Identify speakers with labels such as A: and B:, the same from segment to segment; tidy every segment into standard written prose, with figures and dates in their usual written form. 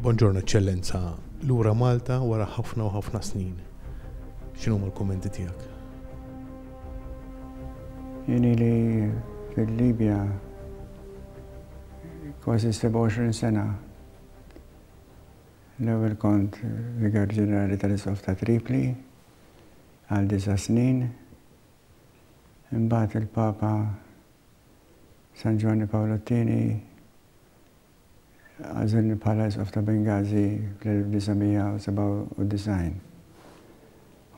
A: Buongiorno Eccellenza, lura Malta wara ħafna u ħafna snin. X'inhuma l-kummenti tiegħek?
B: Jien li fil-Libja kważi 27 sena. L-ewwel kont Vigar Ġenerali tal-Isqof ta' Tripli għal 9 snin. Imbagħad il-Papa San Giovanni Paolo II għażilni bħala Isqof ta' Bengazi fl-1997.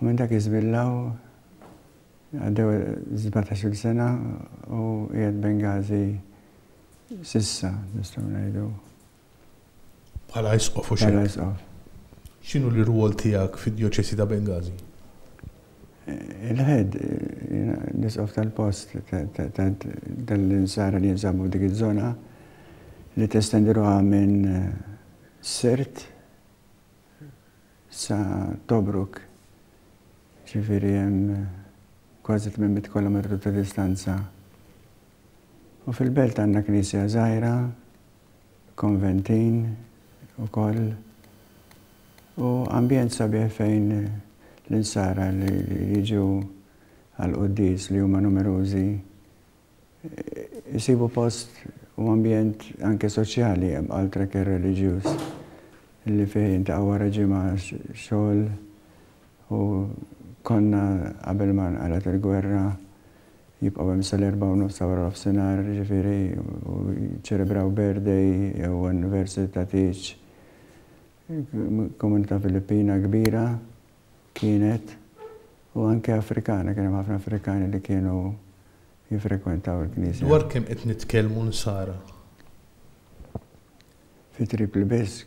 B: U minn dak iżbillaw għaddew 17 sena u qiegħed Bengazi sissa nistgħu ngħidu.
A: Bħala Isqof u xejn.
B: Bħala Isqof.
A: X'inhu l-irwol tiegħek fid-Djoċesi ta' Bengazi?
B: Il-ħed, l-Isqof tal-post tal-insara li jinżammu dik iż-żona li testendiruha minn Sirt sa Tobruk. Ġifieri hemm kważi 800 kilometru ta' distanza. U fil-belt għandna knisja żgħira, konventin ukoll, u ambjent sabiħ fejn l-insara li jiġu għal-qudies li huma numerużi jisibu post u ambjent anke soċjali oltre ke reliġjuż li fih intaqgħu wara ġimgħa xogħol u konna qabel ma nqalet il-gwerra jibqgħu hemm sal-4:30 wara nofsinhar, ġifieri u ċelebraw birthday jew anniversary ta' Teach. Komunità Filippina kbira kienet u anke Afrikana, kien hemm ħafna Afrikani li kienu jifrekwentaw il-Knisja.
A: Dwar kemm qed nitkellmu nsara?
B: Fi Tripli biss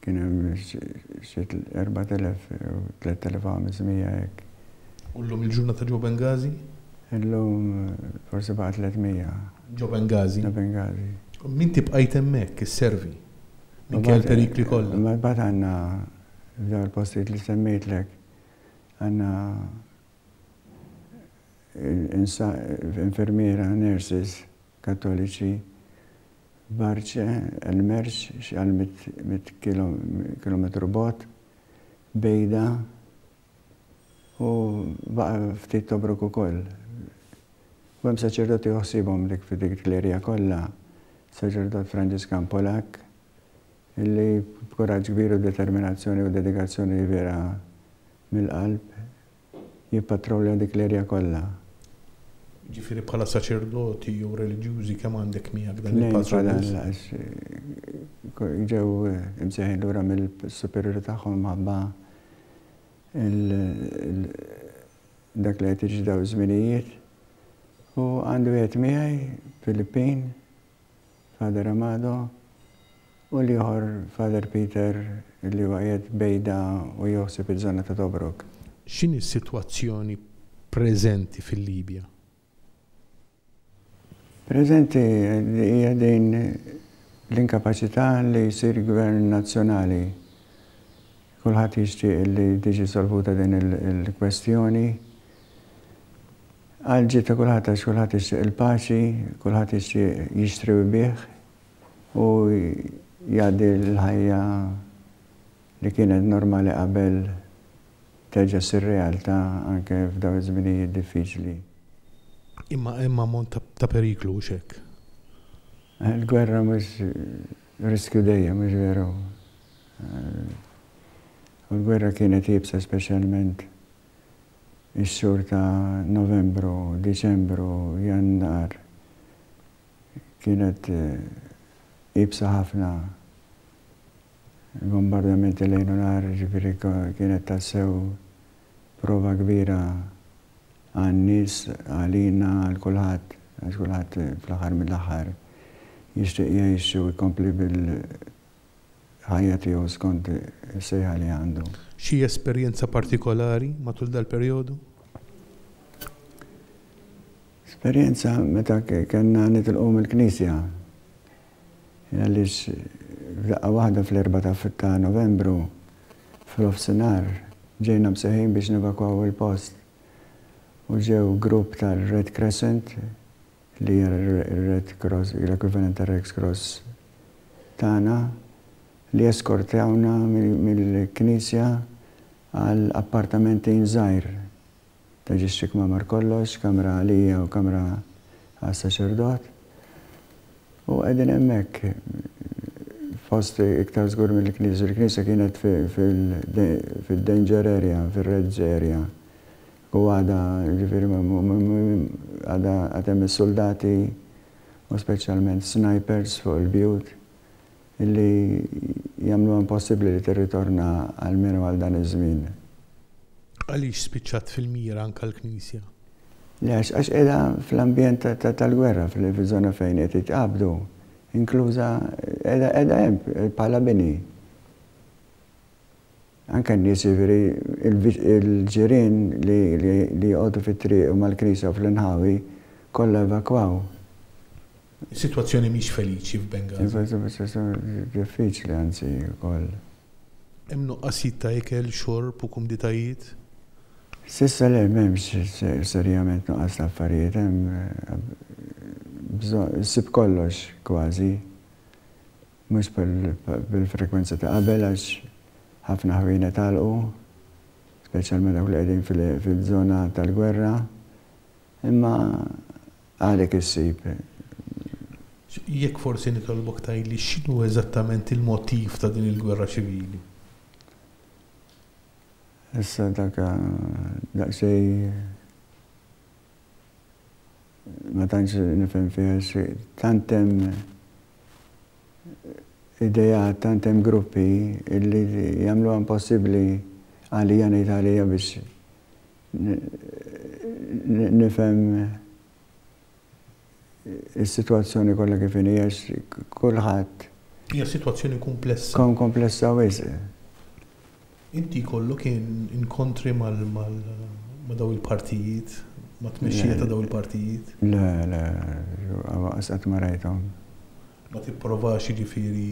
B: kien hemm xi 4,000 u 3,500 hekk.
A: U llum il-ġurnata ġew Bengazi?
B: Illum forsi baqa' 300.
A: Ġew Bengazi?
B: Ġew Bengazi.
A: Min tibqajt hemmhekk isservi? Minkejja l-perikli kollha?
B: Ma mbagħad għandna f'dawn il-postijiet li semmejtlek għandna infermiera, nurses kattoliċi Barċe, El-Merċ, għal 100 kilometru bot, Bejda, u baqa ftit Tobruk ukoll. U hemm saċerdoti joħsibhom dik fi dik l-erja kollha, saċerdot Franġiskan Polak, illi b'kuraġġ kbir u determinazzjoni u dedikazzjoni vera mill-qalb jippatrolja dik l-erja kollha.
A: Ġifieri bħala saċerdoti u reliġjużi kemm għandek miegħek dan il-patrol?
B: Ġew imsejħin lura mill-superjuri tagħhom mħabba dak li qed jiġi daw żminijiet. U għandu wieħed miegħi Filippin, Father Amado, u l-ieħor Father Peter li huwa qiegħed Bejda u joħseb iż-żona ta' Tobruk.
A: X'inhi s-sitwazzjoni preżenti fil-Libja?
B: Preżenti hija din l-inkapaċità li jsir gvern nazzjonali. Kulħadd jixtieq li tiġi solvuta din il-kwestjoni. Għal-ġid ta' kulħadd għax kulħadd jixtieq il-paċi, kulħadd jixtieq jixtri u jbieħ u jgħaddi l-ħajja li kienet normali qabel terġa' ssir realtà anke f'dawn iż-żminijiet diffiċli.
A: Imma hemm ammont ta' periklu hekk.
B: Il-gwerra mhux riskju dejjem, mhux veru. U l-gwerra kienet jibsa speċjalment ix-xhur ta' Novembru, Diċembru, Jannar. Kienet jibsa ħafna. Il-bombardamenti lejn u nhar, ġifieri kienet tassew prova kbira għan-nies, għalina, għal kulħadd, għax kulħadd fl-aħħar mill-aħħar jixtieq jgħix u jkompli bil-ħajja tiegħu skont is-sejħa li għandu.
A: Xi esperjenza partikolari matul dal-perjodu?
B: Esperjenza meta kellna nitilqu mill-Knisja. Għaliex f'daqqa waħda fl-4 ta' Novembru fl-ofsinhar ġejna mseħħin biex nivakwaw il-post. U ġew grupp tal-Red Crescent li hija l-Red Cross, l-ekwivalent tal-Red Cross tagħna, li eskortjawna mill-Knisja għal appartamenti nżajr. Ta' ġixxik mamar kollox, kamra għalija u kamra għas-saċerdot. U għedin emmek, fost iktar zgur mill-Knisja. Il-Knisja kienet fil-danger area, fil-red area. U għada, ġifiri, għada għatem il-soldati, u specialment snipers fuq il-bjut, illi jamlu impossibli li t-ritorna għal-minu għal dan iż-żmien.
A: Għaliex spiċċat fil-mira anka l-Knisja?
B: Għax edha fl-ambjent tal-gwerra, fil-żona fejn qed jitqabdu, inkluża edha hemm bħala bini. Anke n-nies il-ġirien li jqogħdu fit-triq u mal-Knisja fl-inħawi kollha evakwaw.
A: Is-sitwazzjoni mhix feliċi f'Bengazi.
B: Diffiċli anzi wkoll.
A: Hemm nuqqasijiet ta' ikel, xorb u kumditajiet?
B: Sissa le m'hemmx serjament nuqqas ta' affarijiet, sib kollox kważi. Mhux bil-frekwenza ta' qabel għax ħafna ħwienet għalqu, speċjalment dawk li qegħdin fil-żona tal-gwerra, imma għalek issib.
A: Jekk forsi nitolbok tgħidli x'inhu eżattament il-motiv ta' din il-gwerra ċivili?
B: Issa daqsej ma tantx nifhem fiha tant hemm idejat, tant hemm gruppi illi jagħmluha impossibbli għalija ngħid għalija biex nifhem is-sitwazzjoni kollha kif hija kulħadd.
A: Hija sitwazzjoni komplessa.
B: Komplessa wisq.
A: Inti kollok inkontri ma' daw il-partijiet, ma' tmexxija ta' daw il-partijiet?
B: Le, qatt ma rajthom.
A: Ma tipprovax jiġifieri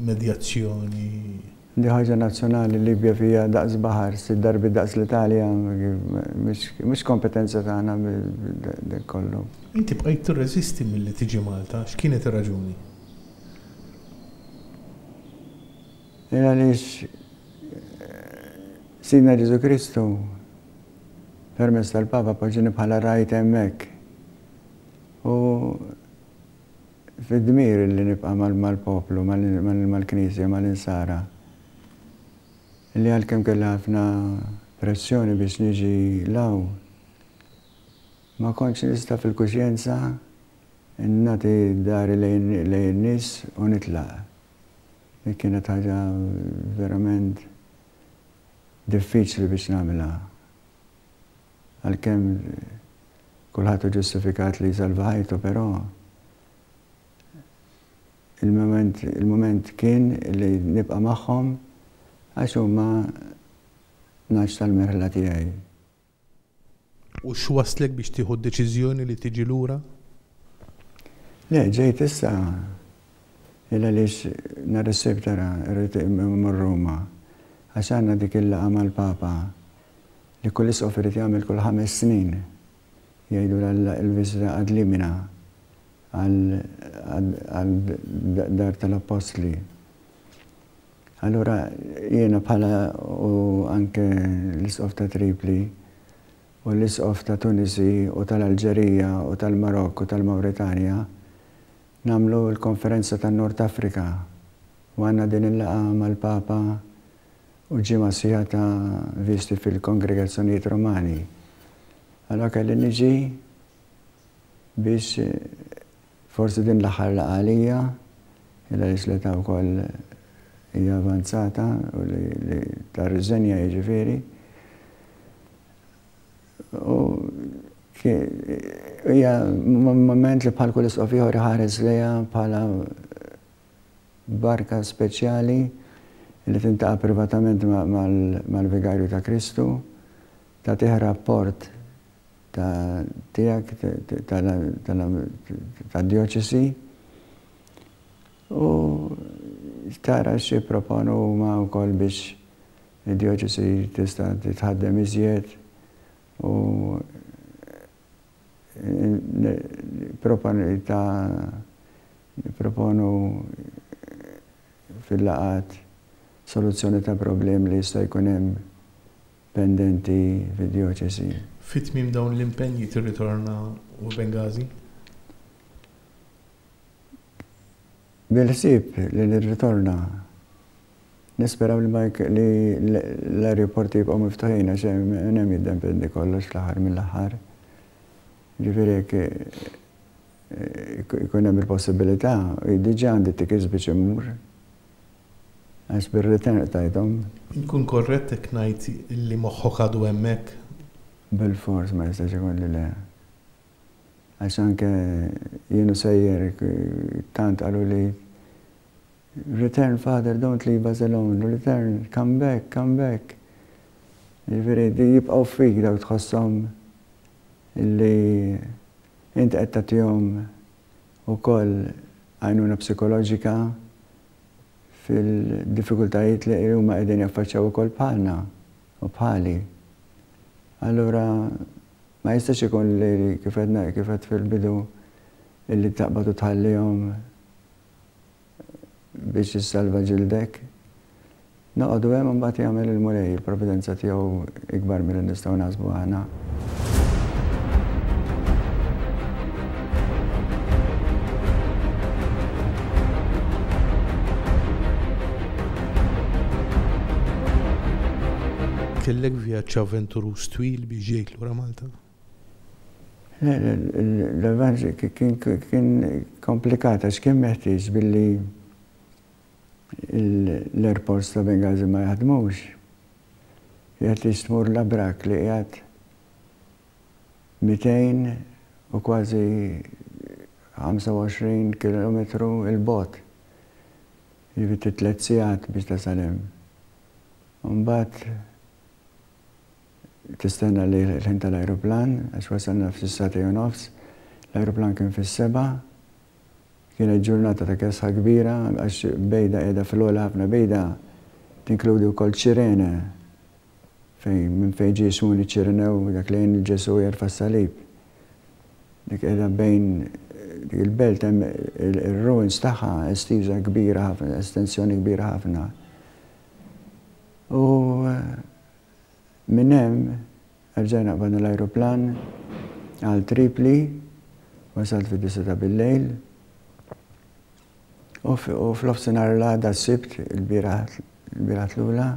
A: medjazzjoni?
B: Di ħaġa nazzjonali Libja fija daqs baħar, sitt darbi daqs l-Italja, mhux kompetenza tagħna dak kollu.
A: Inti bqajt tirreżisti milli tiġi Malta, x'kienet ir-raġuni?
B: Għaliex Sidna Ġesu Kristu permezz tal-Papa poġġini bħala rajt hemmhekk. U fid-dmir li nibqa' mal-poplu, mal-Knisja, mal-insara. Illi għalkemm kellha ħafna pressjoni biex niġi law, ma kontx nista' fil-kuxjenza nagħti dari lejn nies u nitlaq. Dik kienet ħaġa verament diffiċli biex nagħmilha. Għalkemm kulħadd ġustifikat li salva ħajtu, però il-moment kien li nibqa' magħhom għax huma naċ tal-merħla tiegħi.
A: U x'waslek biex tieħu d-deċiżjoni li tiġi lura?
B: Le, ġejt issa għaliex nhar is-sibt tara rrid immur Ruma għax għandna dik il-laqgħa mal-Papa li kull isqof irid jagħmel kull 5 snin jgħidu l-viżita ad limina għal dar tal-Apostli. Allura jiena bħala u anke l-isqof ta' Tripli u l-isqof ta' Tunisi u tal-Alġerija u tal-Marokk u tal-Mawritanja nagħmlu l-konferenza tan-Nord Afrika u għandna din il-laqgħa mal-Papa u ġimgħa sieħa ta' visti fil-kongregazzjonijiet Romani. Allura kelli niġi biex forsi din l-aħħar laqgħa għalija għaliex l-età wkoll hija avanzata u li tar-riżenja jiġifieri. U hija moment li bħal kull isqof ieħor ħares lejha bħala barka speċjali li tintaqa' privatament mal-Vigarju ta' Kristu, tagħtih rapport tiegħek tad-djoċesi u tara xi proponu huma wkoll biex id-djoċesi tista' titħaddem iżjed u proponu fil-laqat soluzzjoni ta' problem li jista' jkun hemm pendenti fid-dioċesi.
A: Fit-tmiem dawn l-impenji tirritorna u Bengazi?
B: Bil-ħsieb li nirritorna. Nisperaw li l-aeroporti jibqgħu miftuħin għax hemm jiddependi kollox fl-aħħar mill-aħħar. Ġifieri jkun hemm il-possibilità, diġà għandi tickets biex immur. Għax bir-return tajthom.
A: Inkun korrett hekk ngħid li moħħok għadu hemmhekk?
B: Bil-fors ma jistax ikun li le. Għax anke jienu sejjer tant qalu li return, father, don't leave us alone. Return, come back, come back. Ġifieri jibqgħu fik daw tħosshom illi inti qed tagħtihom ukoll għajnuna psikoloġika fil-diffikultajiet li huma qegħdin jaffaċċjaw ukoll bħalna u bħali. Allura ma jistax ikun li kif qed fil-bidu illi taqbad u tħallihom biex jissalva ġildek. Noqogħdu hemm imbagħad jagħmel il-mulej, il-provvidenza tiegħu ikbar milli nistgħu naħsbu aħna.
A: Kellek vjaġġ avventurus twil biex ġejt lura Malta?
B: L-vjaġġ kien komplikat għax kien meħtieġ billi l-airports ta' Bengazi ma jaħdmux. Jgħat tmur l-Abrak li jgħat 200 u kważi 25 kilometru il-bot. Jiviti 3 sigħat biex tasalem. Mbagħad tistenna li l-ħin tal-aeroplan, għax wasalna f'6 nofs, l-aeroplan kien fis-7. Kienet ġurnata ta' kesħa kbira, għax bejda qiegħda fil-għola ħafna bejda tinkludi wkoll ċirene minn fejn ġie jismuni ċirenew dak lejn il-Ġesu jerfa' s-salib. Dik qiegħda bejn dik il-belt hemm ir-ruins tagħha estiża kbira ħafna, estensjoni kbira ħafna. U minn hemm rġajna qbadna l-ajruplan għal Tripli, wasalt fid-9 bil-lejl. U fl-ofsenar l-għada s-sibt, il-birat l-ula,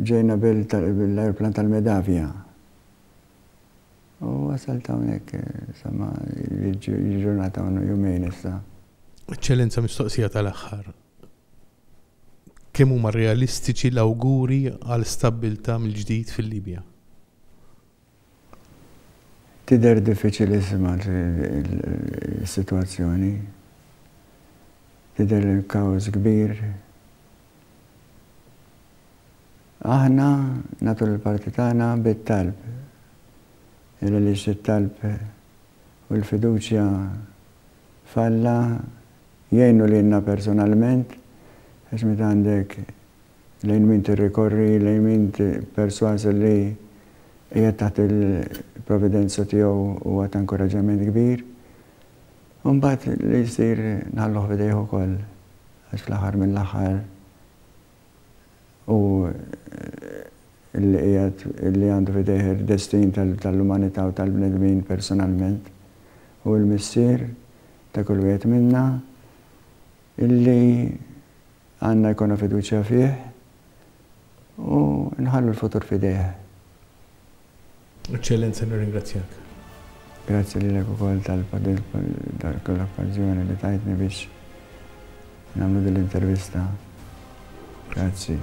B: ġejna bil-aeroplan tal-Medavja. U wasalt hawnhekk, insomma, il-ġurnata jumejn issa.
A: Eċċellenza, mistoqsija tal-aħħar. Kemm huma realistiċi l-awguri għal stabbiltà mill-ġdid fil-Libja?
B: Tidher diffiċilissima l-sitwazzjoni. Tidher il-kaos kbir. Aħna nagħtu l-parti tagħna bit-talb. Għaliex it-talb u l-fiduċja falla jgħinu lilna personalment għax meta għandek lejn min tirrikorri, lejn min perswas li qiegħed taħt il-providenza tiegħu huwa ta' inkoraġġament kbir. U mbagħad li jsir nħalluh f'idejh ukoll għax fl-aħħar mill-aħħar u li għandu f'idejh id-destin tal-umanità u tal-bnedmin personalment u l-missier ta' kull wieħed minna illi għandna jkollna fiduċja fih u nħallu l-futur f'idejh.
A: Eċċellenza, nirringrazzjak.
B: Grazzi lilek ukoll tal-okkażjoni li tajtni biex nagħmlu din l-intervista. Grazzi.